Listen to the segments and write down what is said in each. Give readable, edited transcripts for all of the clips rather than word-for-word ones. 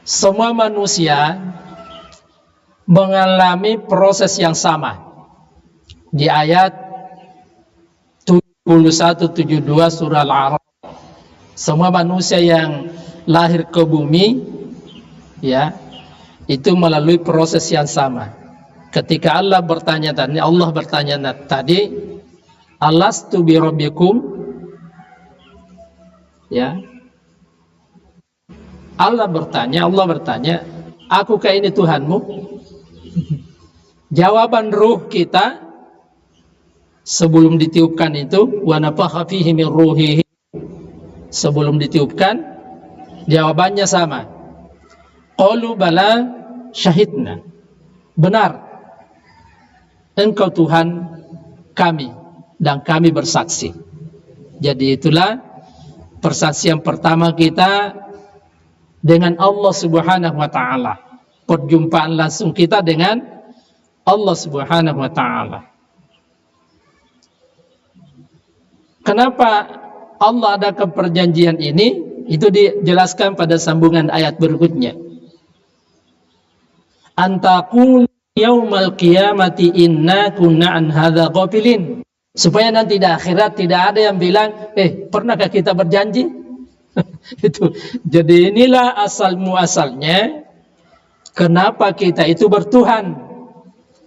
semua manusia mengalami proses yang sama. Di ayat 71-72 surah Al-A'raf, semua manusia yang lahir ke bumi, ya, itu melalui proses yang sama. Ketika Allah bertanya tadi, Alastu bi rabbikum, ya, Allah bertanya, akukah ini Tuhanmu? Jawaban ruh kita sebelum ditiupkan itu, wa nafakha fihi min ruhihi, sebelum ditiupkan, jawabannya sama. Qalu bala syahidna, benar engkau Tuhan kami dan kami bersaksi. Jadi itulah persaksian pertama kita dengan Allah Subhanahu wa taala. Perjumpaan langsung kita dengan Allah Subhanahu wa taala. Kenapa Allah adakan perjanjian ini? Itu dijelaskan pada sambungan ayat berikutnya. Antaqul yaumal qiyamati inna kunna an hadza ghafilin. Supaya nanti di akhirat tidak ada yang bilang, pernahkah kita berjanji? Itu. Jadi inilah asal muasalnya kenapa kita itu bertuhan.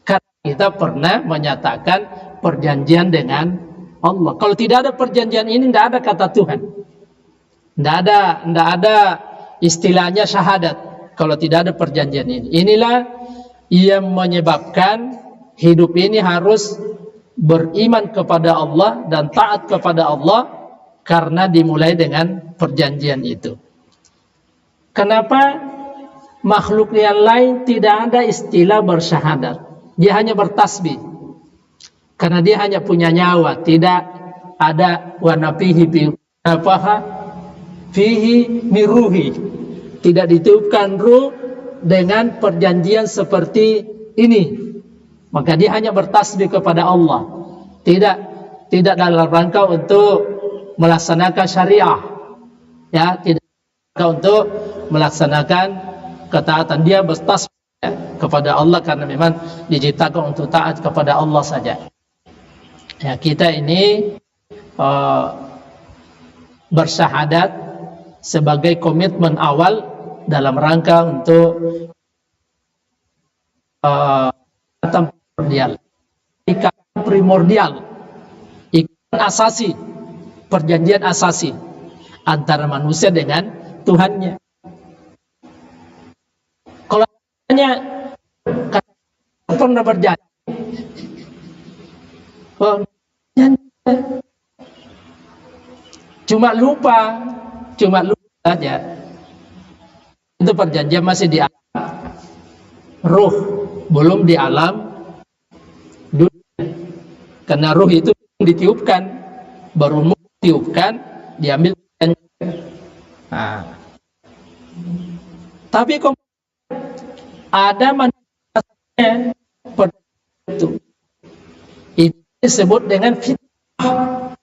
Karena kita pernah menyatakan perjanjian dengan Allah. Kalau tidak ada perjanjian ini, tidak ada kata Tuhan. Tidak ada istilahnya syahadat kalau tidak ada perjanjian ini. Inilah yang menyebabkan hidup ini harus beriman kepada Allah dan taat kepada Allah, karena dimulai dengan perjanjian itu. Kenapa makhluk yang lain tidak ada istilah bersyahadat? Dia hanya bertasbih. Karena dia hanya punya nyawa, tidak ada wa nafihi fihi miruhi. Tidak ditiupkan ruh dengan perjanjian seperti ini. Maka dia hanya bertasbih kepada Allah. Tidak dalam rangka untuk melaksanakan syariah, ya, tidak untuk melaksanakan ketaatan. Dia bertasbih kepada Allah karena memang diciptakan untuk taat kepada Allah saja. Ya, kita ini bersyahadat sebagai komitmen awal dalam rangka untuk ikatan primordial, ikatan asasi, perjanjian asasi antara manusia dengan Tuhannya. Kalau hanya pernah berjanji, cuma lupa saja, itu perjanjian masih di alam ruh, belum di alam dunia. Karena ruh itu ditiupkan, baru tiupkan, diambil. Nah, tapi ada manusia itu disebut dengan fitrah.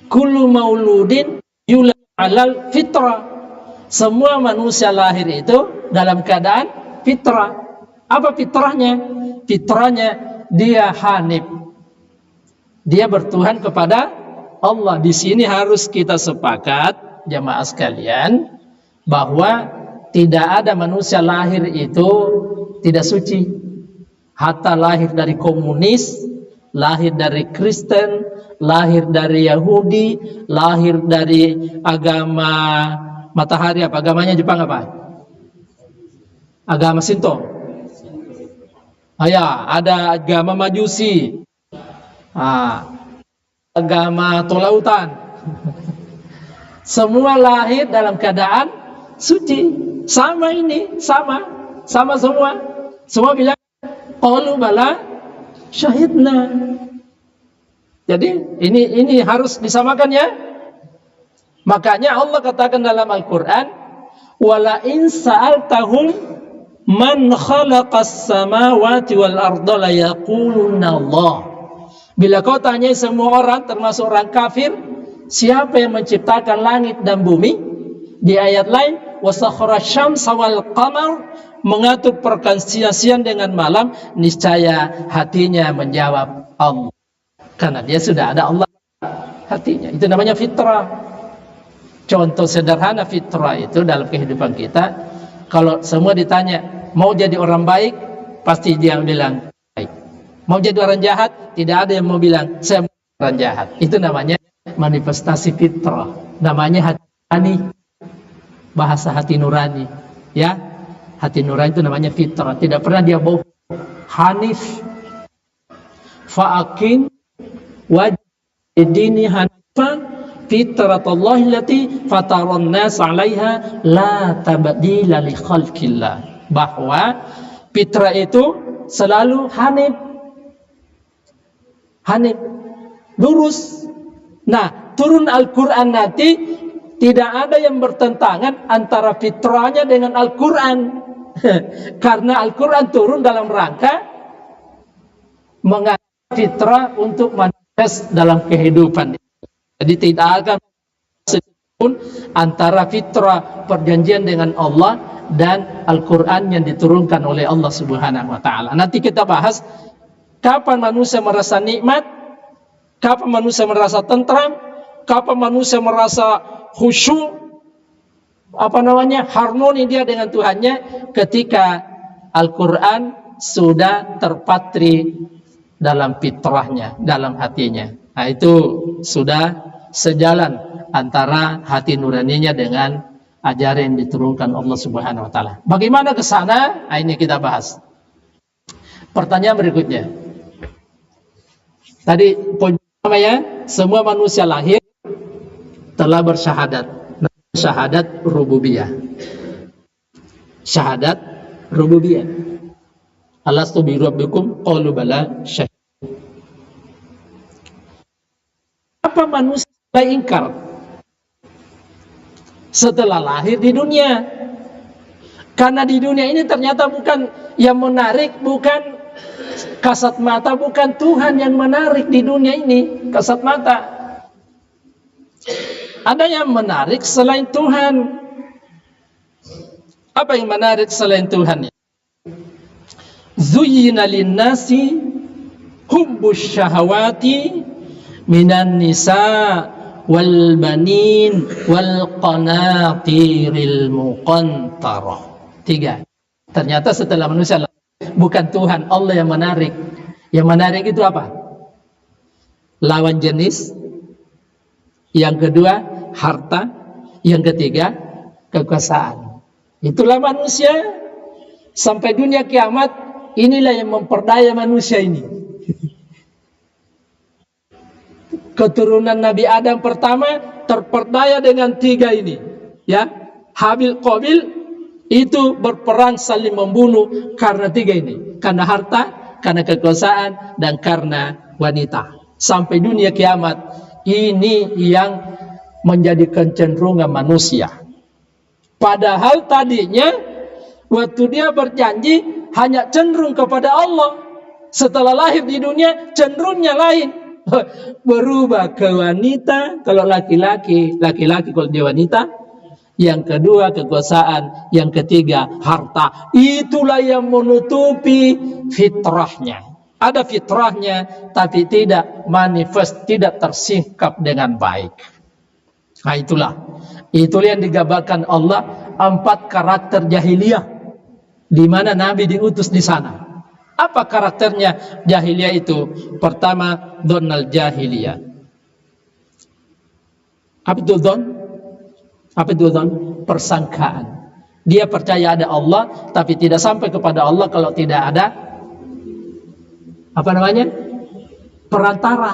Kullu mauludin yulad alal fitrah. Semua manusia lahir itu dalam keadaan fitrah. Apa fitrahnya? Fitrahnya dia hanif. Dia bertuhan kepada Allah. Di sini harus kita sepakat, jamaah sekalian, bahwa tidak ada manusia lahir itu tidak suci. Hatta lahir dari komunis, lahir dari Kristen, lahir dari Yahudi, lahir dari agama matahari, apa agamanya Jepang apa? Agama Shinto. Ya, ada agama Majusi. Agama Tolautan. Semua lahir dalam keadaan suci. Sama ini, sama semua. Semua bilang qalu bala syahidna. Jadi ini harus disamakan, ya. Makanya Allah katakan dalam Al-Qur'an, wala in sa'altahum man khalaqas samawati wal arda la yaquluna Allah. Bila kau tanya semua orang, termasuk orang kafir, siapa yang menciptakan langit dan bumi? Di ayat lain, wasakhara syamsa wal qamar, mengatur pergantian siang dengan malam, niscaya hatinya menjawab Allah. Karena dia sudah ada Allah hatinya. Itu namanya fitrah. Contoh sederhana fitrah itu dalam kehidupan kita, kalau semua ditanya mau jadi orang baik, pasti dia bilang baik. Mau jadi orang jahat, tidak ada yang mau bilang saya mau jadi orang jahat. Itu namanya manifestasi fitrah. Namanya hati nurani, bahasa hati nurani, ya. Hati nurani itu namanya fitrah. Tidak pernah dia bohong. Hanif, fa'akin wajib dini hanifan fitratallahi allati fataran nas 'alaiha la tabdila li khalqillah. Bahwa fitrah itu selalu hanif, lurus. Nah, turun Al-Quran nanti tidak ada yang bertentangan antara fitrahnya dengan Al-Quran. Karena Al-Quran turun dalam rangka mengangkat fitrah untuk manifest dalam kehidupan. Jadi tidak akan sedikitpun antara fitrah perjanjian dengan Allah dan Al-Quran yang diturunkan oleh Allah Subhanahu wa Ta'ala. Nanti kita bahas kapan manusia merasa nikmat, kapan manusia merasa tentram, kapan manusia merasa khusyuk, harmoni dia dengan Tuhannya, ketika Al-Quran sudah terpatri dalam fitrahnya, dalam hatinya. Nah, itu sudah sejalan antara hati nuraninya dengan ajaran yang diturunkan Allah Subhanahu wa Ta'ala. Bagaimana ke sana? Nah, ini kita bahas. Pertanyaan berikutnya. Tadi poin pertama ya, semua manusia lahir telah bersyahadat. Syahadat rububiyah. Syahadat rububiyah. Alastu bi rabbikum qalu bala syahid. Apa manusia ingkar setelah lahir di dunia? Karena di dunia ini ternyata bukan yang menarik, bukan kasat mata, bukan Tuhan yang menarik di dunia ini kasat mata. Ada yang menarik selain Tuhan. Apa yang menarik selain Tuhan? Zuyyina lin-nasi hubbus syahawati minan nisa wal banin wal qanatiril muqantarah. 3. Ternyata setelah manusia bukan Tuhan, Allah yang menarik. Yang menarik itu apa? Lawan jenis. Yang kedua, harta. Yang ketiga, kekuasaan. Itulah manusia sampai dunia kiamat. Inilah yang memperdaya manusia ini. Keturunan Nabi Adam pertama terperdaya dengan 3 ini, ya. Habil Qabil itu berperang saling membunuh karena 3 ini, karena harta, karena kekuasaan, dan karena wanita. Sampai dunia kiamat ini yang menjadi kecenderungan manusia. Padahal tadinya waktu dia berjanji hanya cenderung kepada Allah. Setelah lahir di dunia cenderungnya lain. Berubah ke wanita kalau laki-laki, laki-laki kalau dia wanita. Yang kedua kekuasaan, yang ketiga harta. Itulah yang menutupi fitrahnya. Ada fitrahnya tapi tidak manifest, tidak tersingkap dengan baik. Nah, itulah yang digambarkan Allah 4 karakter jahiliyah di mana Nabi diutus di sana. Apa karakternya jahiliyah itu? Pertama, dhonnal jahiliyah. Apa itu dhon? Persangkaan. Dia percaya ada Allah, tapi tidak sampai kepada Allah kalau tidak ada perantara.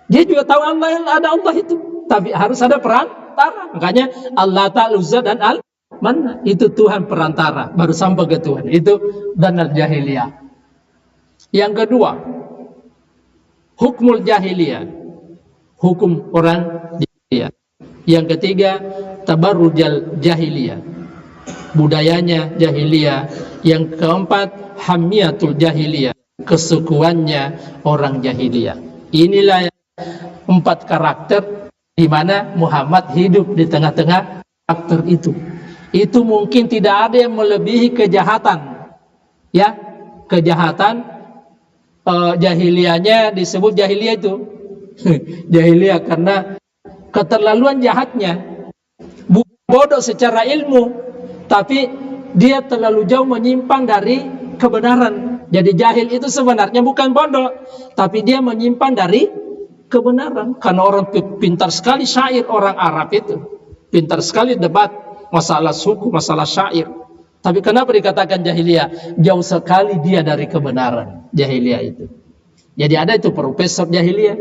Dia juga tahu ada Allah itu, tapi harus ada perantara. Makanya Allah Ta'ala Uzza dan Al-Man, itu Tuhan perantara, baru sampai ke Tuhan. Itu dhonnal jahiliyah. Yang kedua, hukmul jahiliyah, hukum orang jahiliyah. Yang ketiga, tabarrujal jahiliyah, budayanya jahiliyah. Yang keempat, hamiyatul jahiliyah, kesukuannya orang jahiliyah. Inilah 4 karakter di mana Muhammad hidup di tengah-tengah karakter itu mungkin tidak ada yang melebihi kejahatan, ya, kejahatan. Jahiliyahnya disebut jahiliyah itu jahiliyah karena keterlaluan jahatnya, bukan bodoh secara ilmu, tapi dia terlalu jauh menyimpang dari kebenaran. Jadi jahil itu sebenarnya bukan bodoh, tapi dia menyimpang dari kebenaran. Karena orang pintar sekali syair, orang Arab itu pintar sekali debat masalah suku, masalah syair. Tapi kenapa dikatakan jahiliyah? Jauh sekali dia dari kebenaran, jahiliyah itu. Jadi ada itu profesor jahiliyah.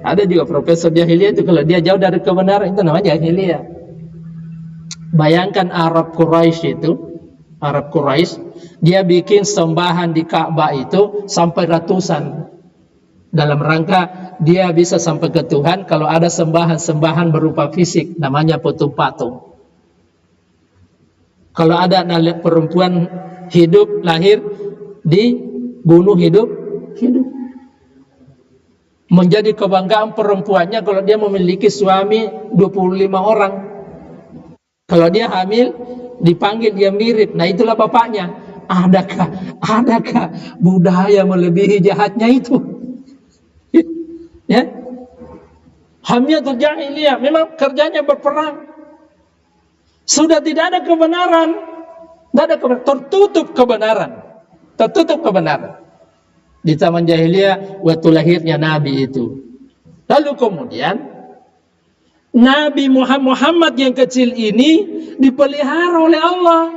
Ada juga profesor jahiliyah itu kalau dia jauh dari kebenaran, itu namanya jahiliyah. Bayangkan Arab Quraisy itu, Arab Quraisy, dia bikin sembahan di Ka'bah itu sampai ratusan. Dalam rangka dia bisa sampai ke Tuhan kalau ada sembahan-sembahan berupa fisik, namanya patung-patung. Kalau ada perempuan hidup, lahir, dibunuh hidup. Menjadi kebanggaan perempuannya kalau dia memiliki suami 25 orang. Kalau dia hamil, dipanggil dia mirip. Nah itulah bapaknya. Adakah budaya melebihi jahatnya itu? Ya, Hamiyatul jahiliyah memang kerjanya berperang. Sudah tidak ada kebenaran, tertutup kebenaran. Di zaman jahiliyah waktu lahirnya Nabi itu. Lalu kemudian Nabi Muhammad yang kecil ini dipelihara oleh Allah,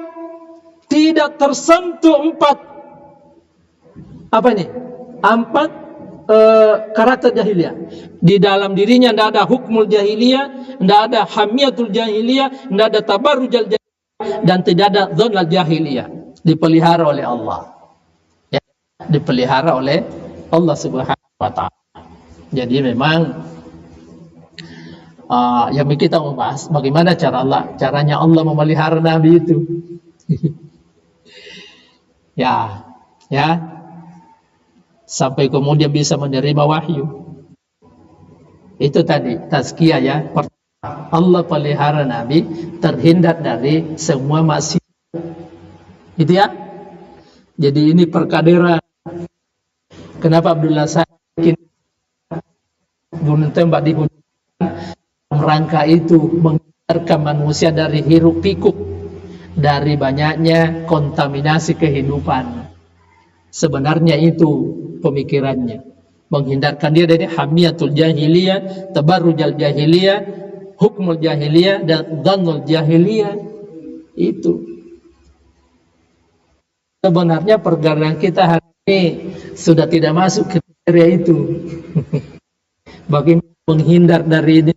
tidak tersentuh empat karakter jahiliyah. Di dalam dirinya tidak ada hukmul jahiliyah, tidak ada hamiyatul jahiliyah, tidak ada tabarrujal jahiliyah, dan tidak ada dzonal jahiliyah. Dipelihara oleh Allah, ya, dipelihara oleh Allah Subhanahu wa ta'ala. Jadi memang yang kita membahas bagaimana caranya Allah memelihara Nabi itu. ya sampai kemudian bisa menerima wahyu. Itu tadi tazkiyah, ya. Allah pelihara Nabi terhindar dari semua maksiat. Itu ya. Jadi ini perkadera. Kenapa Abdullah Sa'id bunuh tembak digunakan rangka itu menghindarkan manusia dari hiruk pikuk, dari banyaknya kontaminasi kehidupan. Sebenarnya itu pemikirannya, menghindarkan dia dari hamiyatul jahiliyah, tabarrujal jahiliyah, hukmul jahiliyah, dan dzannul jahiliyah. Itu sebenarnya pergaulan kita hari ini sudah tidak masuk kriteria itu. Bagaimana menghindar dari ini,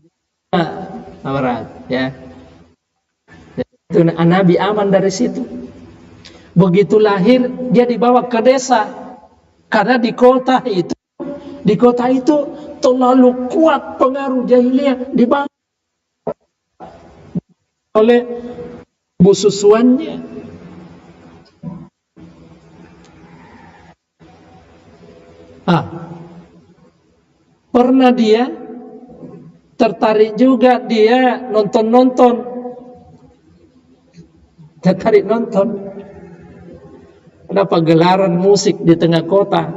ya. Itu Nabi aman dari situ. Begitu lahir dia dibawa ke desa, karena di kota itu terlalu kuat pengaruh jahiliyah, dibawa oleh ibu susuannya. Pernah dia tertarik juga, dia tertarik nonton. Ada pagelaran musik di tengah kota,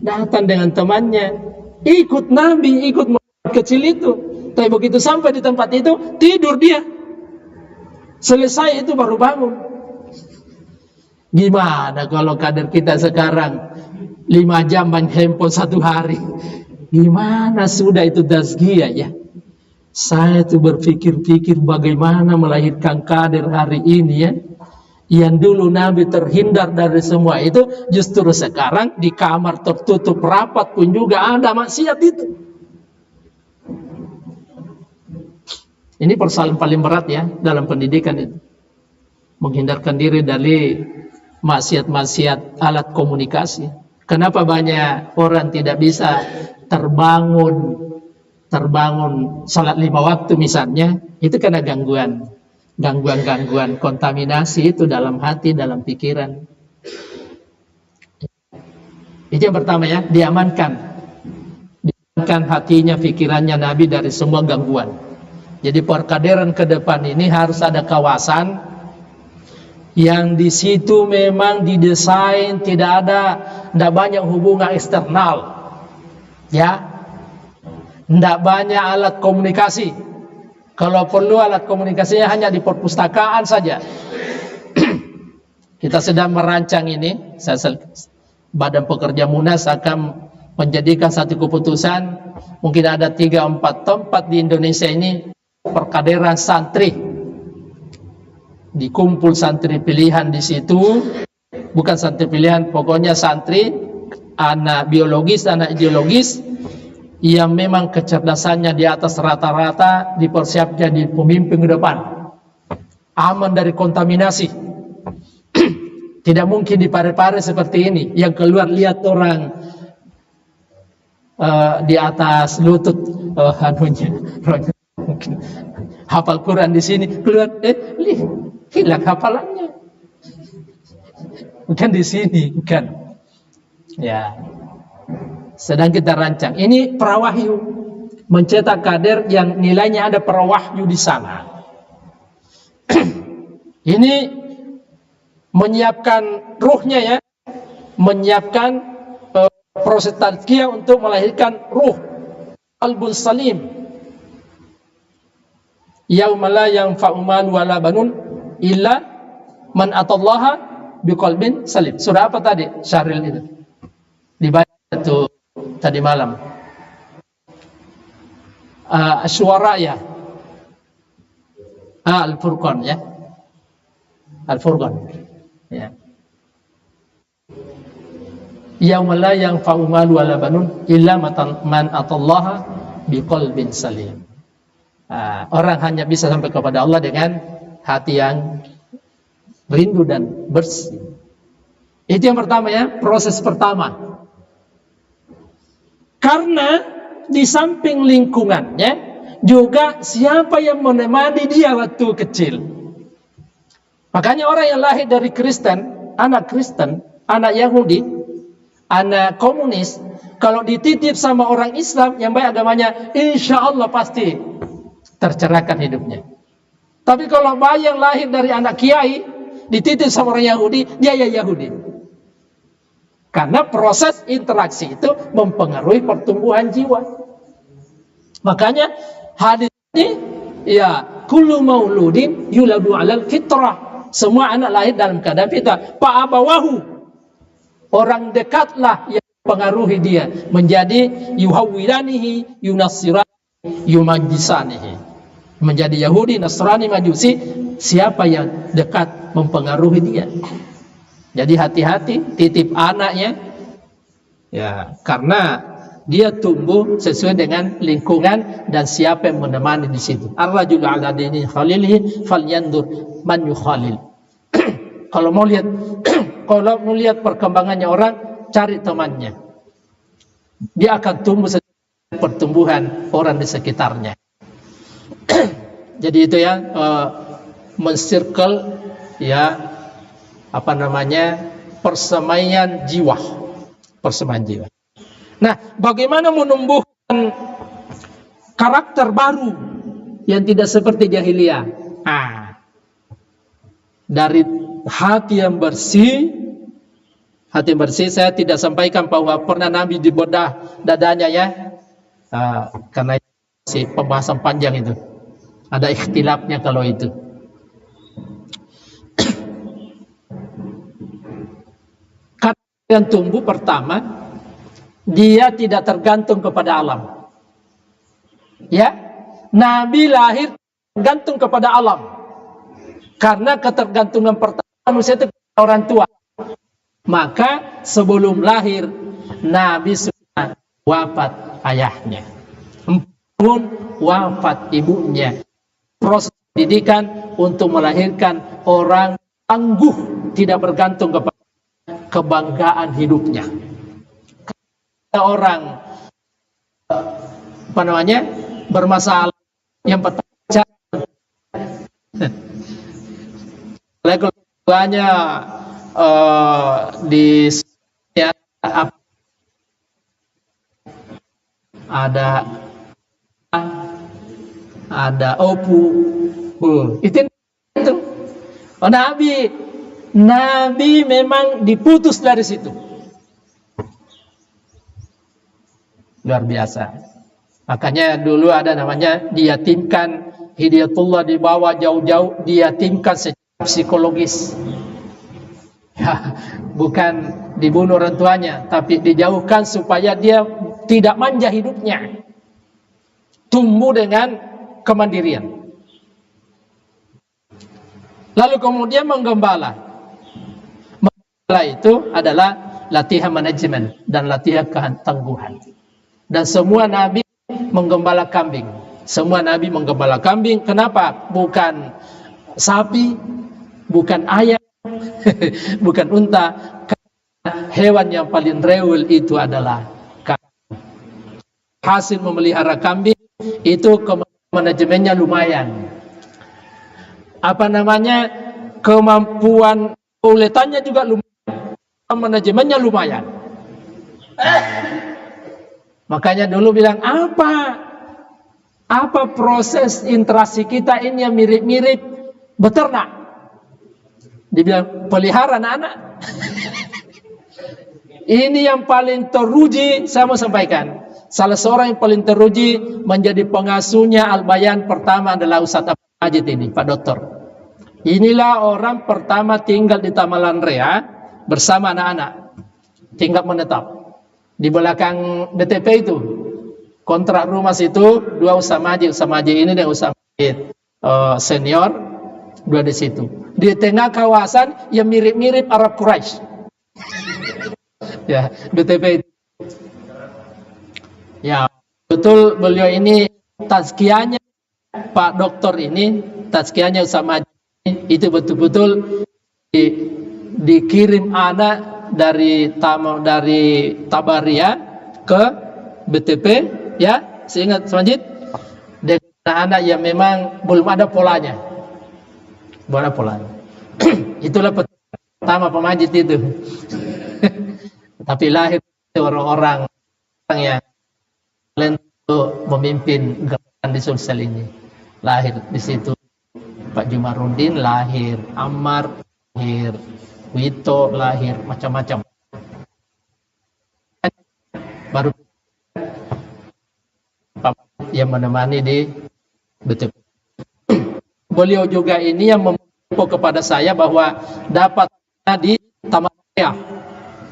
datang dengan temannya, ikut Nabi, ikut kecil itu. Tapi begitu sampai di tempat itu, tidur dia. Selesai itu baru bangun. Gimana kalau kader kita sekarang 5 jam main handphone satu hari? Gimana sudah itu tazkiyah, ya? Saya tuh berpikir-pikir bagaimana melahirkan kader hari ini, ya. Yang dulu Nabi terhindar dari semua itu, justru sekarang di kamar tertutup rapat pun juga ada maksiat itu. Ini persoalan paling berat, ya, dalam pendidikan itu. Menghindarkan diri dari maksiat-maksiat alat komunikasi. Kenapa banyak orang tidak bisa terbangun salat 5 waktu misalnya? Itu karena gangguan kontaminasi itu dalam hati, dalam pikiran. Itu yang pertama, ya, diamankan hatinya, pikirannya Nabi dari semua gangguan. Jadi perkaderan ke depan ini harus ada kawasan yang di situ memang didesain tidak banyak hubungan eksternal, ya, tidak banyak alat komunikasi. Kalau perlu alat komunikasinya hanya di perpustakaan saja. Kita sedang merancang ini, Badan Pekerja Munas akan menjadikan satu keputusan, mungkin ada 3-4 tempat di Indonesia ini perkaderan santri, dikumpul santri pilihan di situ, bukan santri pilihan, pokoknya santri anak biologis, anak ideologis yang memang kecerdasannya di atas rata-rata, dipersiapkan di pemimpin ke depan, aman dari kontaminasi. Tidak mungkin dipare-pare seperti ini, yang keluar lihat orang di atas lutut, mungkin hafal Quran di sini, keluar hilang hafalannya. Bukan di sini, bukan. Ya. Sedang kita rancang. Ini prawahyu, mencetak kader yang nilainya ada prawahyu di sana. Ini menyiapkan ruhnya, ya, menyiapkan proses tazkiyah untuk melahirkan ruh qalbun salim. Yauma la yanfa'u malun wala banun illa man atallaha biqalbin salim. Surah apa tadi? Syahril itu. Dibaca itu tadi malam. Asy-Syu'ara, ya. Al-Furqan, ya. Al-Furqan. Ya. Yauma la yanfa'u malun wala banun illa man atallaha biqalbin salim. Orang hanya bisa sampai kepada Allah dengan hati yang rindu dan bersih. Itu yang pertama, ya, proses pertama. Karena di samping lingkungannya juga siapa yang menemani dia waktu kecil. Makanya orang yang lahir dari Kristen, anak Yahudi, anak komunis, kalau dititip sama orang Islam yang baik agamanya, insya Allah pasti tercerahkan hidupnya. Tapi kalau bayi yang lahir dari anak kiai dititip sama orang Yahudi, dia ya Yahudi. Karena proses interaksi itu mempengaruhi pertumbuhan jiwa. Makanya hadis ini, ya, kullu mauludin yuladu 'alal fitrah. Semua anak lahir dalam keadaan fitrah. Fa abawahu, orang dekatlah yang mempengaruhi dia menjadi yuhawwilanihi, yunassiranihi, yumajjisanihi. Menjadi Yahudi, Nasrani, Majusi, siapa yang dekat mempengaruhi dia. Jadi hati-hati titip anaknya, ya, karena dia tumbuh sesuai dengan lingkungan dan siapa yang menemani di situ. Ar-rajulu 'ala dini khalilihi falyandur man yukhalil. Kalau mau lihat perkembangannya orang, cari temannya. Dia akan tumbuh sesuai dengan pertumbuhan orang di sekitarnya. Jadi itu, ya, men-circle, ya, apa namanya, persemaian jiwa. Nah, bagaimana menumbuhkan karakter baru yang tidak seperti jahiliyah? Dari hati yang bersih. Saya tidak sampaikan bahwa pernah Nabi dibedah dadanya, ya, karena si pembahasan panjang itu. Ada ikhtilafnya kalau itu. Karakter yang tumbuh pertama, dia tidak tergantung kepada alam. Ya, Nabi lahir tergantung kepada alam. Karena ketergantungan pertama manusia itu kepada orang tua. Maka sebelum lahir, Nabi sudah wafat ayahnya, pun wafat ibunya. Proses pendidikan untuk melahirkan orang tangguh, tidak bergantung kepada kebanggaan hidupnya. Orang apa namanya bermasalah, yang pertama keluarganya di, ya, ada ada opu. Itu. Oh, Nabi memang diputus dari situ. Luar biasa. Makanya dulu ada namanya diyatimkan, Hidayatullah dibawa jauh-jauh, diyatimkan secara psikologis. Ya, bukan dibunuh orang tuanya, tapi dijauhkan supaya dia tidak manja hidupnya, tumbuh dengan kemandirian. Lalu kemudian menggembala. Menggembala itu adalah latihan manajemen dan latihan ketangguhan. Dan semua nabi menggembala kambing. Semua nabi menggembala kambing. Kenapa? Bukan sapi, bukan ayam, bukan unta. Karena hewan yang paling rewel itu adalah kambing. Hasil memelihara kambing itu manajemennya lumayan. Kemampuan uletannya juga lumayan, manajemennya lumayan. Makanya dulu bilang apa proses interaksi kita ini yang mirip-mirip beternak. Dibilang pelihara anak-anak. Ini yang paling teruji, saya mau sampaikan. Salah seorang yang paling teruji menjadi pengasuhnya Al-Bayan pertama adalah Ustaz Majid ini, Pak Doktor. Inilah orang pertama tinggal di Tamalan Rea bersama anak-anak. Tinggal menetap. Di belakang BTP itu, kontrak rumah situ, dua Ustaz Majid ini dan Ustaz Majid senior, dua di situ. Di tengah kawasan yang mirip-mirip Arab Quraisy. Ya, BTP itu. Ya, betul beliau ini tazkiyahnya Pak Doktor ini, tazkiyahnya Ustaz Majid itu betul-betul dikirim anak dari Tabaria ke BTP, ya, seingat Majid, dengan anak yang memang belum ada polanya. Belum ada polanya. Itulah pertama Pak Majid itu. Tapi lahir orang-orang yang untuk memimpin gerakan di Sulsel ini. Lahir di situ Pak Jumarudin, lahir Ammar, lahir Wito, lahir macam-macam. Baru Pak yang menemani di BTP. Beliau juga ini yang menginfo kepada saya bahwa dapat di Taman Raya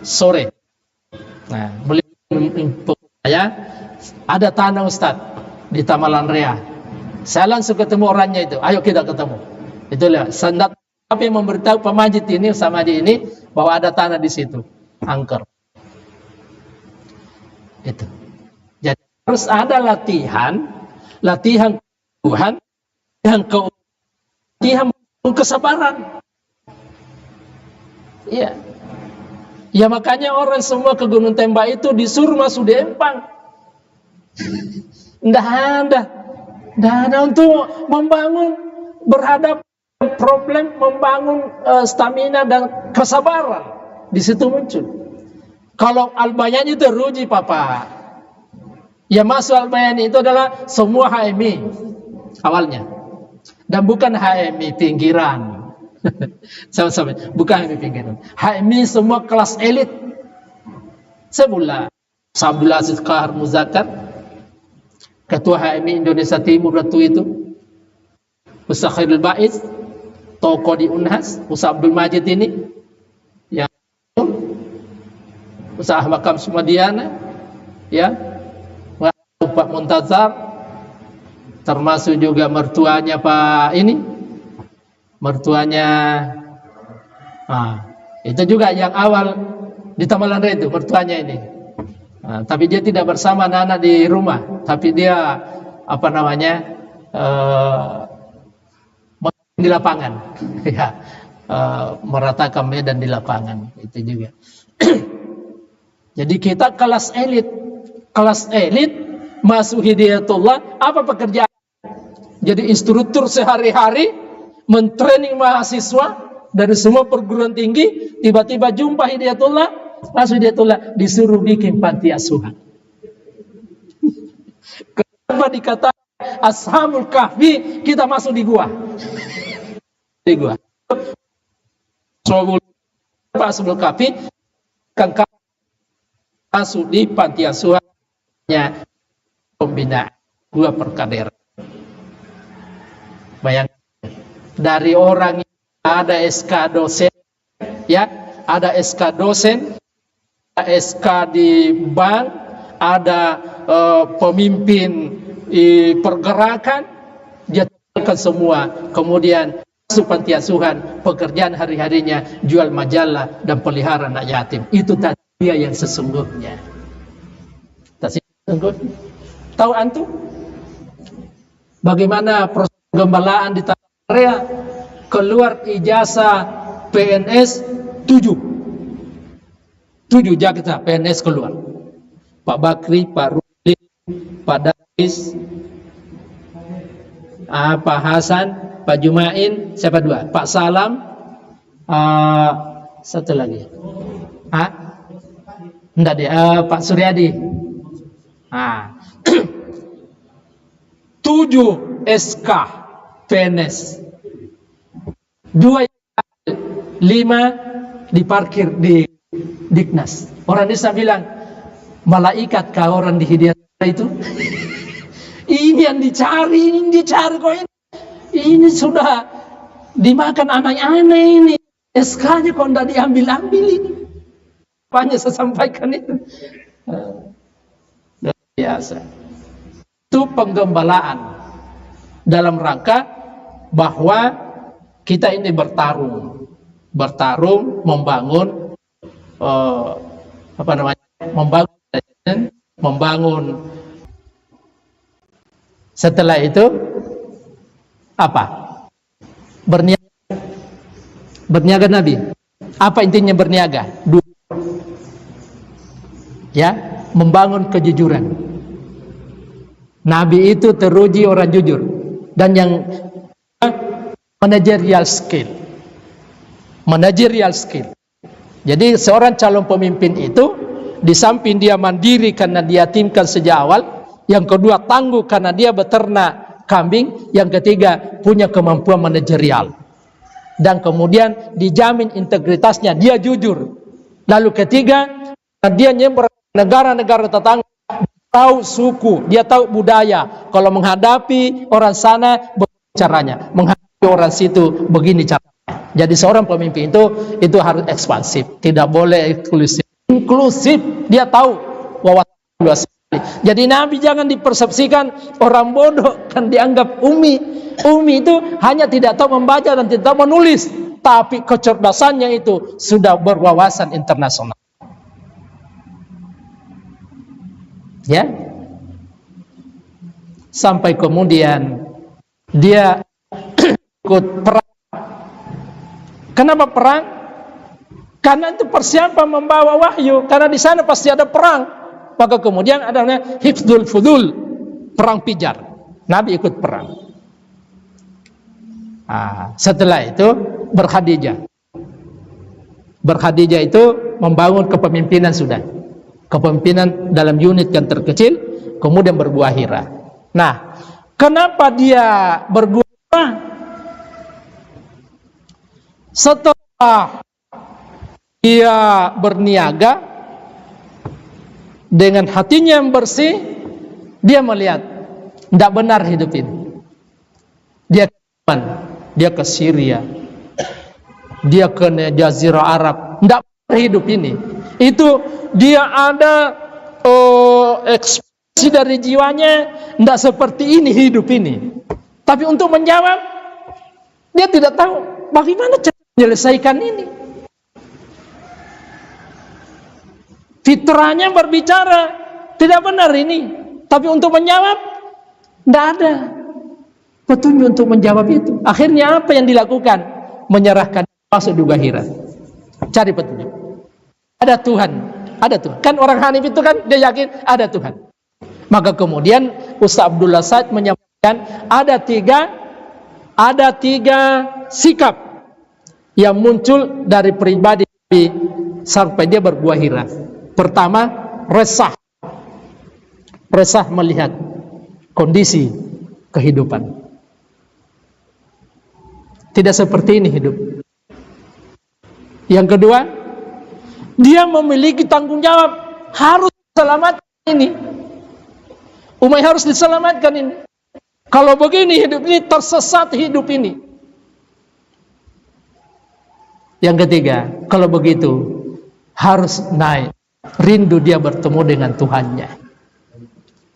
sore. Nah, beliau menginfo saya ada tanah Ustadz di Tamalan Rea. Saya langsung ketemu orangnya itu. Ayo kita ketemu. Itulah sandat tapi memberitahu Pak Majid ini, Ustaz Majid ini, bahwa ada tanah di situ, angker. Itu. Jadi harus ada latihan Tuhan, latihan kesabaran. Iya. Ya makanya orang semua ke Gunung Tembak itu disuruh masuk di empang. Nggak ada untuk membangun, berhadapan problem, membangun stamina dan kesabaran. Di situ muncul. Kalau Al-Bayan itu teruji Papa. Ya masuk Al-Bayan itu adalah semua HMI awalnya. Dan bukan HMI pinggiran. Sama-sama, bukan HMI pinggiran. HMI semua kelas elit. Sebulan Abdul Aziz Qahar Muzakkar, Ketua HMI Indonesia Timur waktu itu, Ustaz Khairul Baiz, tokoh di Unhas, Ustaz Abdul Majid ini, ya, Ustaz Ahmad Kam Sumadiana, ya, Pak Muntazar, termasuk juga mertuanya Pak ini, mertuanya, itu juga yang awal di Tamalan Rea itu, mertuanya ini. Tapi dia tidak bersama anak-anak di rumah, tapi dia di lapangan, ya, meratakan medan di lapangan itu juga. Jadi kita kelas elit masuk Hidayatullah, apa pekerjaan? Jadi instruktur sehari-hari mentraining mahasiswa dari semua perguruan tinggi, tiba-tiba jumpa Hidayatullah. Masuk Hidayatullah disuruh bikin panti asuhan. Kenapa dikatakan Ashabul Kahfi, kita masuk di gua. Di gua. Ashabul Kahfi kan masuk di panti asuhannya pembinaan gua Perkadera. Bayangkan, dari orang yang ada SK dosen, ya, ada SK dosen, ada SK di bank, ada pemimpin pergerakan, dia tinggalkan semua, kemudian masuk panti asuhan, pekerjaan hari-harinya jual majalah dan pelihara anak yatim. Itu tazkiyah yang sesungguhnya. Tahu antum bagaimana proses penggembalaan di tanah Korea? Keluar ijazah PNS 7 Jakarta PNS keluar. Pak Bakri, Pak Ruli, Pak Daris, Pak Hasan, Pak Jumain, siapa dua? Pak Salam, satu lagi. Enggak deh, Pak Suryadi. 7 SK PNS. 2 5 diparkir di Diknas. Orang desa bilang, malaikat kah orang di Hidayat itu? Ini yang dicari kok ini. Ini sudah dimakan anak-anak ini. SK-nya kok tidak diambil-ambil ini. Apanya saya sampaikan itu? Biasa. Itu penggembalaan dalam rangka bahwa kita ini bertarung membangun membangun. Setelah itu apa? Berniaga Nabi. Apa intinya berniaga? Ya, membangun kejujuran. Nabi itu teruji orang jujur, dan yang managerial skill. Jadi seorang calon pemimpin itu, di samping dia mandiri karena dia yatimkan sejak awal, yang kedua tangguh karena dia beternak kambing, yang ketiga punya kemampuan manajerial, dan kemudian dijamin integritasnya, dia jujur. Lalu ketiga, dia nyebrang negara-negara tetangga, tahu suku, dia tahu budaya. Kalau menghadapi orang sana begini caranya, menghadapi orang situ begini caranya. Jadi seorang pemimpin itu harus ekspansif, tidak boleh eksklusif. Inklusif, dia tahu wawasan luas sekali. Jadi Nabi jangan dipersepsikan orang bodoh, kan dianggap umi. Umi itu hanya tidak tahu membaca dan tidak tahu menulis, tapi kecerdasannya itu sudah berwawasan internasional. Ya, sampai kemudian dia ikut perang. Kenapa perang? Karena itu persiapan membawa wahyu, karena di sana pasti ada perang. Maka kemudian adanya hifdzul fudul, perang pijar. Nabi ikut perang. Setelah itu Berkhadijah itu membangun kepemimpinan sudah. Kepemimpinan dalam unit yang terkecil, kemudian berbuah hira. Nah, kenapa dia berbuah? Setelah dia berniaga dengan hatinya yang bersih, dia melihat tidak benar hidup ini. Dia ke Yaman, dia ke Syria, dia ke Jazirah Arab, tidak benar hidup ini. Itu dia ada ekspresi dari jiwanya, tidak seperti ini hidup ini. Tapi untuk menjawab, dia tidak tahu bagaimana cara menyelesaikan ini. Fitrahnya berbicara, tidak benar ini. Tapi untuk menjawab, tidak ada petunjuk untuk menjawab itu. Akhirnya apa yang dilakukan? Menyerahkan, masuk juga hira. Cari petunjuk. Ada Tuhan. Kan orang Hanif itu kan dia yakin ada Tuhan. Maka kemudian Ustaz Abdullah Said menyampaikan ada tiga sikap yang muncul dari pribadi sampai dia berbuah hira. Pertama, resah melihat kondisi kehidupan. Tidak seperti ini hidup. Yang kedua, dia memiliki tanggung jawab, harus selamatkan ini. Umayyah harus diselamatkan ini. Kalau begini hidup ini, tersesat hidup ini. Yang ketiga, kalau begitu harus naik. Rindu dia bertemu dengan Tuhannya.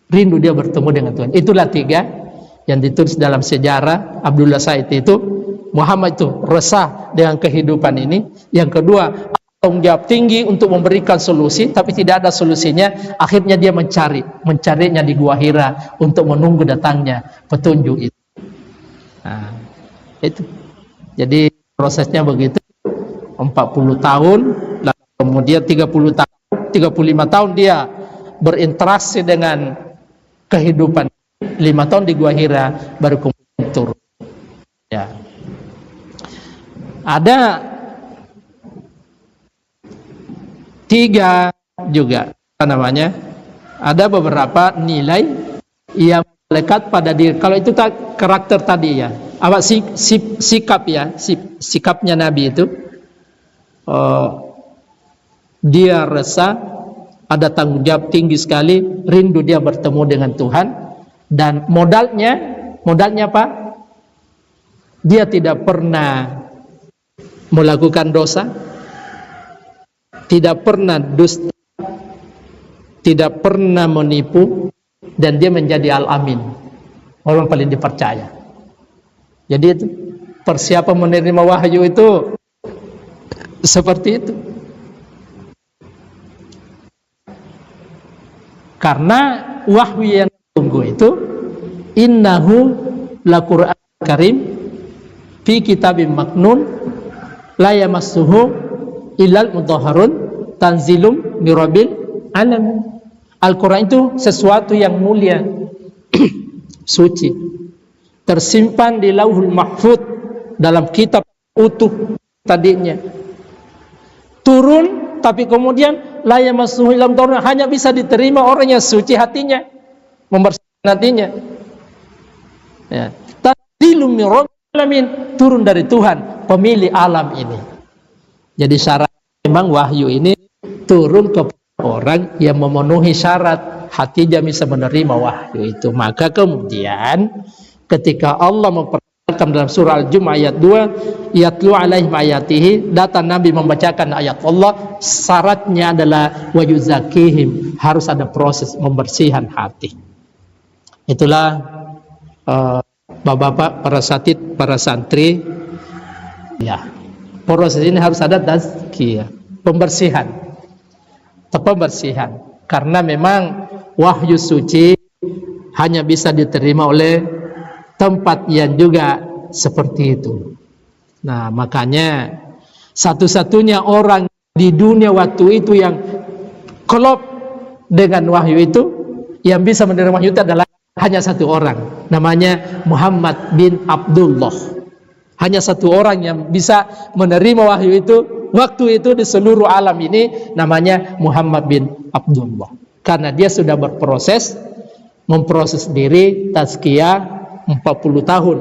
Rindu dia bertemu dengan Tuhan. Itulah tiga yang ditulis dalam sejarah Abdullah Said itu. Muhammad itu resah dengan kehidupan ini. Yang kedua, tanggung jawab tinggi untuk memberikan solusi, tapi tidak ada solusinya. Akhirnya dia mencarinya di Gua Hira untuk menunggu datangnya petunjuk itu. Nah, itu. Jadi prosesnya begitu. 40 tahun, lalu kemudian 30 tahun, 35 tahun dia berinteraksi dengan kehidupan. 5 tahun di Gua Hira baru kemudian turun. Ya. Ada tiga juga ada beberapa nilai yang melekat pada diri. Kalau itu karakter tadi ya, sikap ya, sikapnya Nabi itu, dia resah, ada tanggung jawab tinggi sekali, rindu dia bertemu dengan Tuhan, dan modalnya apa? Dia tidak pernah melakukan dosa, tidak pernah dusta, tidak pernah menipu, dan dia menjadi al-amin, orang paling dipercaya. Jadi itu persiapan menerima wahyu itu seperti itu. Karena wahyu yang tunggu itu innahu laqur'an karim fi kitabim maknun la yamassuhu illal mutahharun tanzilum mirabbil alamin. Al-Quran itu sesuatu yang mulia, suci, tersimpan di Lauhul Mahfuz dalam kitab utuh tadinya, turun, tapi kemudian la yamassuhu illal mutahharun, hanya bisa diterima orang yang suci hatinya, membersihkan hatinya. Ya. Tanzilum mirabbil alamin, turun dari Tuhan pemilik alam ini. Jadi syarat memang wahyu ini turun ke orang yang memenuhi syarat, hatinya bisa menerima wahyu itu. Maka kemudian ketika Allah memperkenalkan dalam surah Al-Jumu'ah ayat 2, yatlu alaihim ayatihi, datang Nabi membacakan ayat Allah, syaratnya adalah wa yuzakihim, harus ada proses membersihkan hati. Itulah bapak-bapak, para satid, para santri, ya, proses ini harus ada tazkiyah, pembersihan. Karena memang wahyu suci hanya bisa diterima oleh tempat yang juga seperti itu. Nah, makanya satu-satunya orang di dunia waktu itu yang klop dengan wahyu itu, yang bisa menerima wahyu itu adalah hanya satu orang, namanya Muhammad bin Abdullah. Hanya satu orang yang bisa menerima wahyu itu waktu itu di seluruh alam ini, namanya Muhammad bin Abdullah. Karena dia sudah berproses, memproses diri, tazkiyah 40 tahun.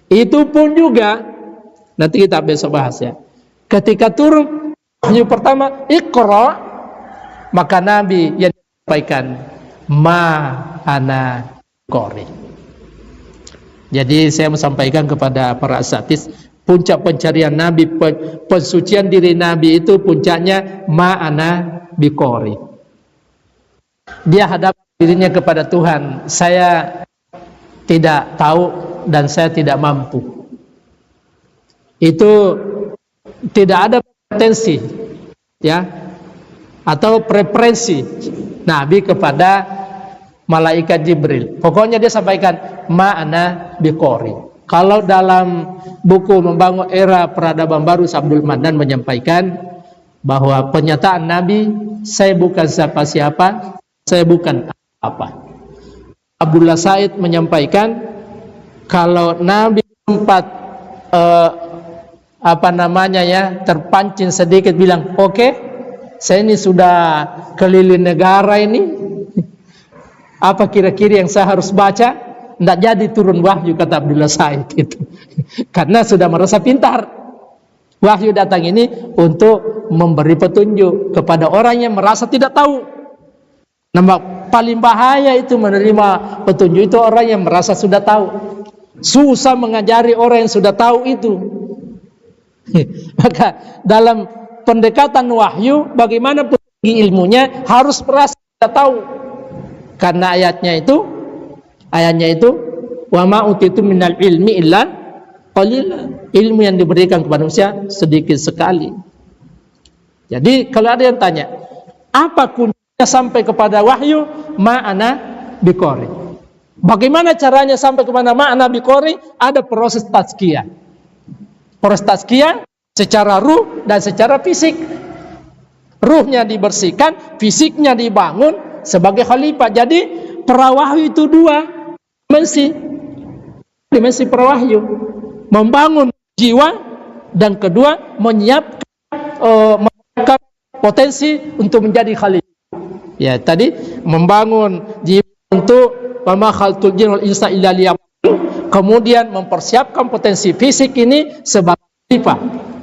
Itu pun juga nanti kita besok bahas ya. Ketika turun wahyu pertama, Iqra, maka Nabi yang disampaikan ma ana qari. Jadi saya menyampaikan kepada para asatidz, puncak pencarian Nabi, pensucian diri Nabi itu puncaknya ma'ana biqori. Dia hadap dirinya kepada Tuhan, saya tidak tahu dan saya tidak mampu. Itu tidak ada potensi ya atau preferensi Nabi kepada malaikat Jibril. Pokoknya dia sampaikan ma'ana biqori. Kalau dalam buku Membangun Era Peradaban Baru, Abdul Manan menyampaikan bahwa pernyataan Nabi, saya bukan siapa-siapa, saya bukan apa. Abdullah Said menyampaikan kalau Nabi sempat terpancing sedikit, bilang oke, saya ini sudah keliling negara ini, apa kira-kira yang saya harus baca? tidak jadi turun wahyu, kata Abdullah Said itu. Karena sudah merasa pintar. Wahyu datang ini untuk memberi petunjuk kepada orang yang merasa tidak tahu. Nama paling bahaya itu menerima petunjuk itu orang yang merasa sudah tahu. Susah mengajari orang yang sudah tahu itu. Maka dalam pendekatan wahyu, bagaimana petinggi ilmunya harus merasa sudah tahu. Karena ayatnya itu wa ma utitu minal ilmi illa qalila. Ilmu yang diberikan kepada manusia sedikit sekali. Jadi kalau ada yang tanya, apa kuncinya sampai kepada wahyu? Ma'ana biqori. Bagaimana caranya sampai kepada ma'ana biqori? Ada proses tazkiyah. Proses tazkiyah secara ruh dan secara fisik. Ruhnya dibersihkan, fisiknya dibangun sebagai khalifah. Jadi prawahyu itu dua dimensi prawahyu, membangun jiwa, dan kedua menyiapkan potensi untuk menjadi khalifah. Ya, tadi membangun jiwa untuk wa ma khalaqtul jinna wal insa illa liya'budun, kemudian mempersiapkan potensi fisik ini sebagai khalifah.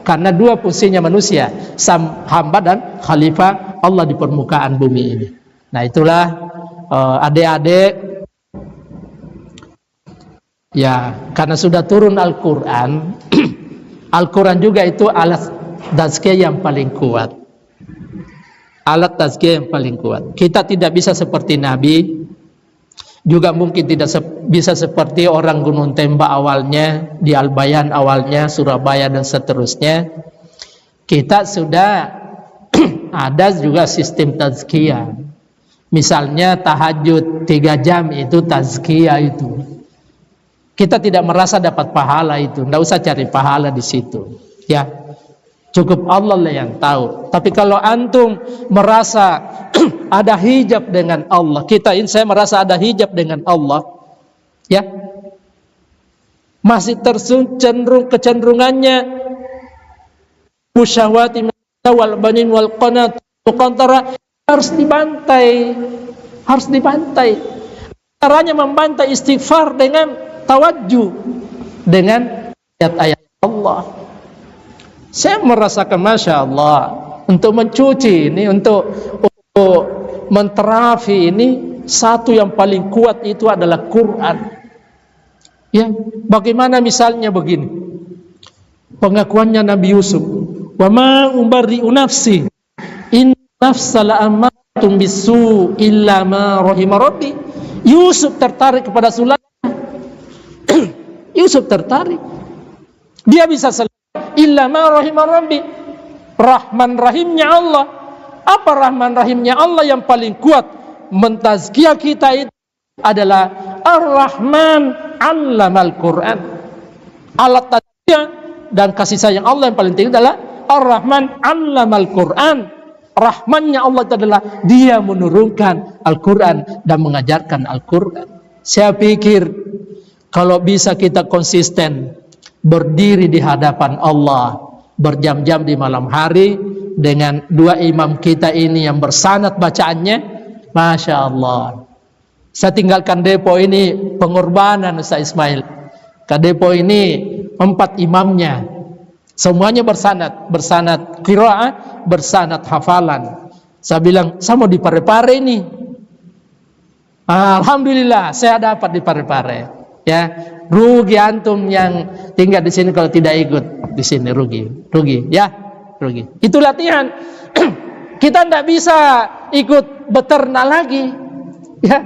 Karena dua fungsinya manusia, hamba dan khalifah Allah di permukaan bumi ini. Nah, itulah adik-adik, ya, karena sudah turun Al-Quran. Al-Quran juga itu alat tazkiyah yang paling kuat. Alat tazkiyah yang paling kuat. Kita tidak bisa seperti Nabi, juga mungkin tidak bisa seperti orang Gunung Tembak awalnya, di Al-Bayan awalnya, Surabaya dan seterusnya. Kita sudah ada juga sistem tazkiyah. Misalnya tahajud 3 jam itu tazkiyah itu. Kita tidak merasa dapat pahala itu, tidak usah cari pahala di situ. Ya, cukup Allah lah yang tahu. Tapi kalau antum merasa ada hijab dengan Allah, saya merasa ada hijab dengan Allah, ya, masih kecenderungannya musyahwati wal banin wal qanat muqantara, harus dibantai. Caranya membantai istighfar dengan tawajjuh dengan ayat-ayat Allah. Saya merasakan Masya Allah, untuk mencuci ini, untuk menterapi ini, satu yang paling kuat itu adalah Quran. Ya, bagaimana misalnya begini, pengakuannya Nabi Yusuf, wa ma ubarri'u nafsi in nafsa la'ammatun bisu illa ma rahima rabbi. Yusuf tertarik kepada Sulaimah. Yusuf tertarik, dia bisa selesai illa ma rahima rabbi. Rahman rahimnya Allah. Apa rahman rahimnya Allah yang paling kuat mentazkiyah kita itu adalah Ar-Rahman 'allamal Quran. Alat tazkiyah dan kasih sayang Allah yang paling tinggi adalah Ar-Rahman 'allamal Quran. Rahmannya Allah itu adalah dia menurunkan Al-Quran dan mengajarkan Al-Quran. Saya pikir kalau bisa kita konsisten berdiri di hadapan Allah berjam-jam di malam hari dengan dua imam kita ini yang bersanad bacaannya, Masya Allah. Saya tinggalkan depo ini pengorbanan Ustaz Ismail. Ke depo ini 4 imamnya, semuanya bersanad qiraah, bersanad hafalan. Saya bilang, saya mau di Parepare ini. Alhamdulillah, saya dapat di Parepare. Ya, rugi antum yang tinggal di sini kalau tidak ikut di sini, rugi, ya, rugi. Itu latihan. Kita tidak bisa ikut beternak lagi, ya,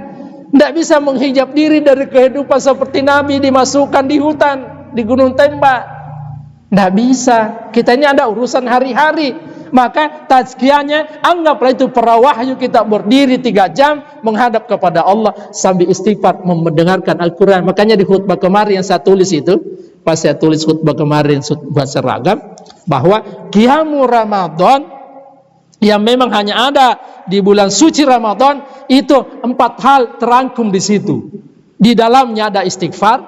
tidak bisa menghijab diri dari kehidupan seperti Nabi, dimasukkan di hutan, di Gunung Tembak, tidak bisa. Kita ini ada urusan hari-hari. Maka tazkiyahnya, anggaplah itu para wahyu, kita berdiri 3 jam menghadap kepada Allah sambil istighfar mendengarkan Al-Quran. Makanya di khutbah kemarin yang saya tulis itu, pas saya tulis khutbah kemarin khutbah seragam, bahwa Qiyamu Ramadan yang memang hanya ada di bulan suci Ramadan itu 4 hal terangkum di situ. Di dalamnya ada istighfar,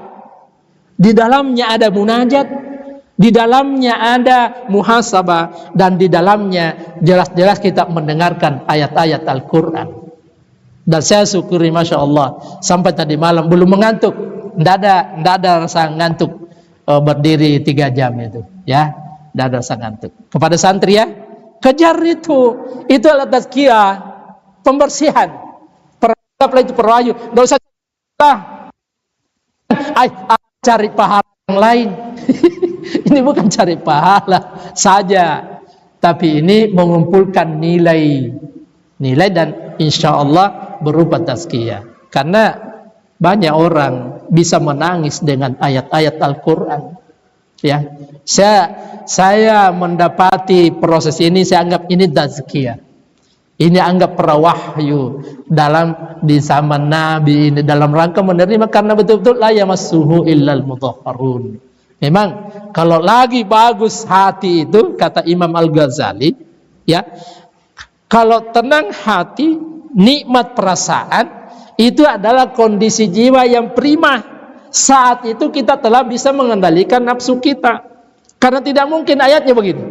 di dalamnya ada munajat, di dalamnya ada muhasabah, dan di dalamnya jelas-jelas kita mendengarkan ayat-ayat Al-Quran. Dan saya syukuri Masya Allah sampai tadi malam belum mengantuk. Tidak ada rasa ngantuk berdiri 3 jam itu, ya. Tidak ada rasa ngantuk. Kepada santri ya, kejar itu adalah tazkiyah, pembersihan. Perangkaplah itu perayu. Tidak usah cari pahala yang lain. Ini bukan cari pahala saja, tapi ini mengumpulkan nilai dan insya Allah berupa tazkiyah. Karena banyak orang bisa menangis dengan ayat-ayat Al-Quran. Ya, saya mendapati proses ini, saya anggap ini tazkiyah. Ini anggap prawahyu di zaman Nabi ini, dalam rangka menerima, karena betul-betul la yamassuhu illal mutahharun. Memang kalau lagi bagus hati itu, kata Imam Al-Ghazali, ya, kalau tenang hati, nikmat perasaan, itu adalah kondisi jiwa yang prima. Saat itu kita telah bisa mengendalikan nafsu kita. Karena tidak mungkin ayatnya begini.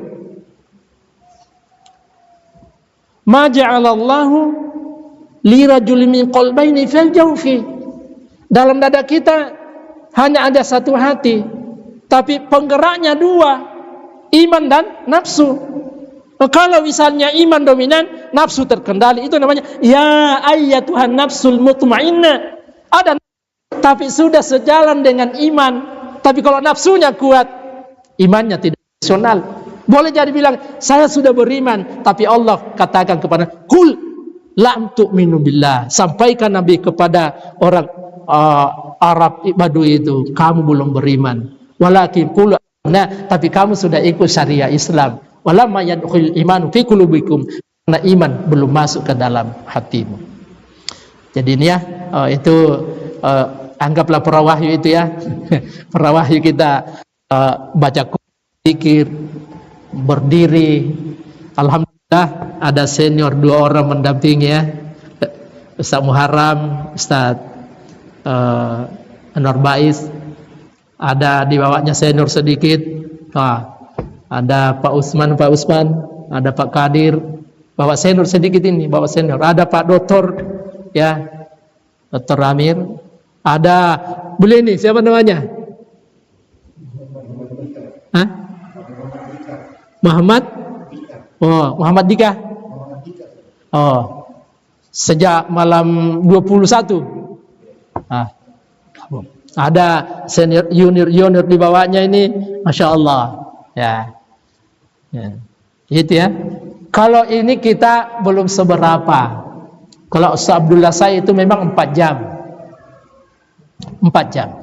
Ma ja'alallahu lirajulin min qalbayni fil jawfi. Dalam dada kita hanya ada satu hati, tapi penggeraknya 2, iman dan nafsu. Kalau misalnya iman dominan, nafsu terkendali, itu namanya ya ayyatuhan nafsul mutmainnah. Ada tapi sudah sejalan dengan iman. Tapi kalau nafsunya kuat, imannya tidak rasional. Boleh jadi bilang saya sudah beriman, tapi Allah katakan kepada kul lam tu'minu billah. Sampaikan Nabi kepada orang Arab Badui itu, kamu belum beriman. Walakin qul tapi kamu sudah ikut syariah Islam. Walamma yadkhul imanu fi qulubikum, karena iman belum masuk ke dalam hatimu. Jadi ini ya, anggaplah perawahyu itu ya. Perawahyu kita baca zikir, berdiri. Alhamdulillah ada senior 2 orang mendampingi ya. Ustaz Muharram, Ustaz Anwar Bais, ada di bawahnya senior sedikit. Ada Pak Usman, ada Pak Kadir, bawa senior sedikit ini, bawa senior. Ada Pak Doktor, ya, Doktor Amir. Ada beliau ini, siapa namanya? Hah? Muhammad? Oh, Muhammad Dika. Oh, sejak malam 21. Ada senior, junior di bawahnya ini, Masya Allah. Ya. Gitu ya. Kalau ini kita belum seberapa. Kalau Ustaz Abdullah saya itu memang 4 jam. 4 jam.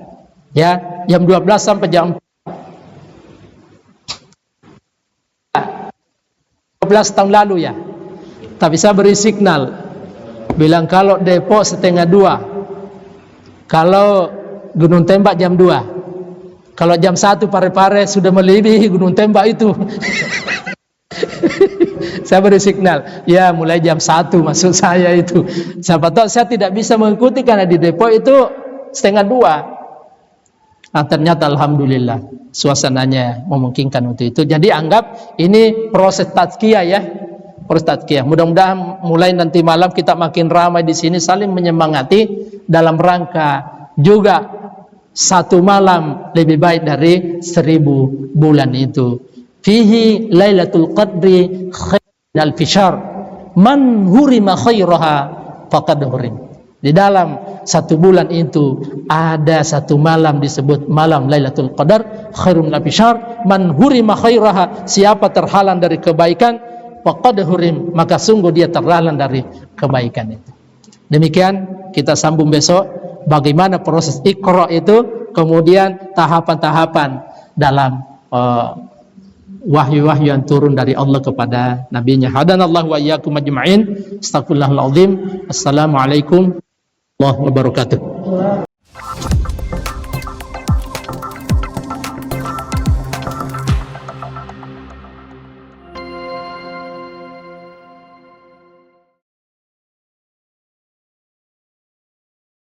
Ya, jam 12 sampai jam 12 tahun lalu ya. Tapi saya beri signal, bilang kalau Depok 1:30, kalau Gunung Tembak jam 2. Kalau jam 1 Parepare sudah melebihi Gunung Tembak itu. Saya beri signal, ya mulai jam 1 maksud saya itu. Siapa tahu saya tidak bisa mengikuti karena di Depok itu 1:30. Nah, ternyata alhamdulillah suasananya memungkinkan untuk itu. Jadi anggap ini proses tazkiyah ya. Proses tazkiyah. Mudah-mudahan mulai nanti malam kita makin ramai di sini saling menyemangati dalam rangka juga 1 malam lebih baik dari 1000 bulan itu. Fihi Lailatul Qadri khairul fishar, man hurima khairaha faqad hurim. Di dalam 1 bulan itu ada 1 malam disebut malam Lailatul Qadar khairul fishar, man hurima khairaha, siapa terhalang dari kebaikan, faqad hurim, maka sungguh dia terhalang dari kebaikan itu. Demikian kita sambung besok bagaimana proses Iqra itu, kemudian tahapan-tahapan dalam wahyu-wahyu yang turun dari Allah kepada nabinya. Hadanallahu wa iyyakum ajma'in. Astaghfirullahal azim. Assalamualaikum warahmatullahi wabarakatuh.